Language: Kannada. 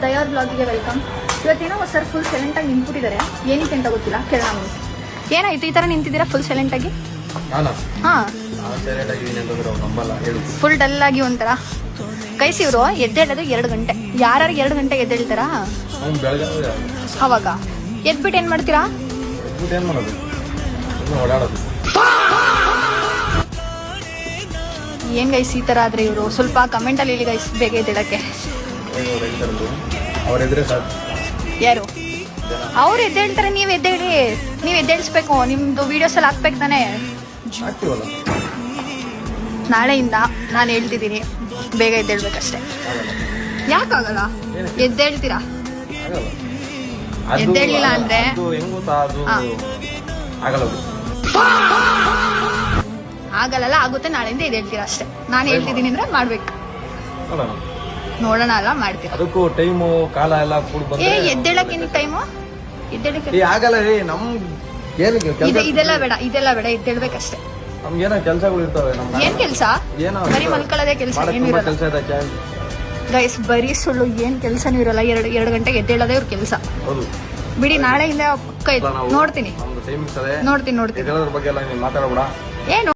ದಯಾರ್ ಬ್ಲಾಗಿಗೆ ವೆಲ್ಕಮ್. ಇವತ್ತೇನೋ ಸರ್ ಫುಲ್ ಸೈಲೆಂಟಾಗಿ ನಿಂತ್ಬಿಟ್ಟಿದ್ದಾರೆ, ಏನಕ್ಕೆ ಅಂತ ಗೊತ್ತಿಲ್ಲ. ಕೇಳೋಣ. ಏನಾಯ್ತು ಈ ಥರ ನಿಂತಿದ್ದೀರಾ ಫುಲ್ ಸೈಲೆಂಟಾಗಿ? ಹಾಂ, ಫುಲ್ ಡಲ್ ಆಗಿ ಒಂಥರ. ಕೈಸಿ ಇವರು ಎದ್ದೇಳೋದು 2 ಗಂಟೆ. ಯಾರು 2 ಗಂಟೆಗೆ ಎದ್ದೇಳ್ತಾರಾ? ಅವಾಗ ಎದ್ಬಿಟ್ಟು ಏನು ಮಾಡ್ತೀರಾ? ಏನ್ ಗೈಸ್ ಈ ಥರ ಆದರೆ ಇವರು ಸ್ವಲ್ಪ ಕಮೆಂಟಲ್ಲಿ ಹೇಳಿ ಗೈಸ್, ಬೇಗ ಎದ್ದೇಳಕ್ಕೆ. ಯಾರು ಅವ್ರು ಎದ್ದೇಳ್ತಾರೆ, ನೀವು ಎದ್ದೇಳಿ, ನೀವು ಎದ್ದೇಳಿಸ್ಬೇಕು. ನಿಮ್ದು ವಿಡಿಯೋಸ್ ಎಲ್ಲ ಹಾಕ್ಬೇಕು ತಾನೆ. ನಾಳೆಯಿಂದ ನಾನು ಹೇಳ್ತಿದ್ದೀನಿ, ಬೇಗ ಎದ್ದೇಳ್ಬೇಕಷ್ಟೇ. ಯಾಕಾಗಲ್ಲ? ಎದ್ದೇಳ್ತೀರಾ? ಎದ್ದೇಳಿಲ್ಲ ಅಂದ್ರೆ ಆಗಲ್ಲ, ಆಗುತ್ತೆ. ನಾಳೆಯಿಂದ ಎದ್ದೇಳ್ತೀರಾ ಅಷ್ಟೇ. ನಾನು ಹೇಳ್ತಿದ್ದೀನಿ ಅಂದ್ರೆ ಮಾಡ್ಬೇಕು. ನೋಡೋಣ ಅಲ್ಲ, ಮಾಡ್ತೀರಾ? ಅದಕ್ಕೂ ಟೈಮು ಕಾಲ ಎಲ್ಲ ಎದ್ದೇಳಕ್ಕೆ ಏನು ಟೈಮು? ಎದ್ದೇಳಕ್ಕೆ ಆಗಲ್ಲ ರೀ. ನಮ್ ಇದೆಲ್ಲ ಬೇಡ, ಇದೆಲ್ಲ ಬೇಡ, ಎದ್ದೇಳ್ಬೇಕಷ್ಟೇ. ನಮ್ಗೇನೋ ಕೆಲಸಗಳು ಇರ್ತವೆ. ಏನ್ ಕೆಲಸ? ಬರೀ ಮಲ್ಕೊಳ್ಳೋದೇ ಕೆಲಸ, ಏನು ಇರಲ್ಲ ಗೈಸ್. ಬರೀ ಸುಳ್ಳು, ಏನ್ ಕೆಲಸನೂ ಇರಲ್ಲ. 2 ಗಂಟೆಗೆ ಎದ್ದೇಳೋದೇ ಇವ್ರ ಕೆಲಸ. ಬಿಡಿ, ನಾಳೆಯಿಂದ ನೋಡ್ತೀನಿ. ಬಗ್ಗೆ ಎಲ್ಲ ಮಾತಾಡಬೇಡ. ಏನು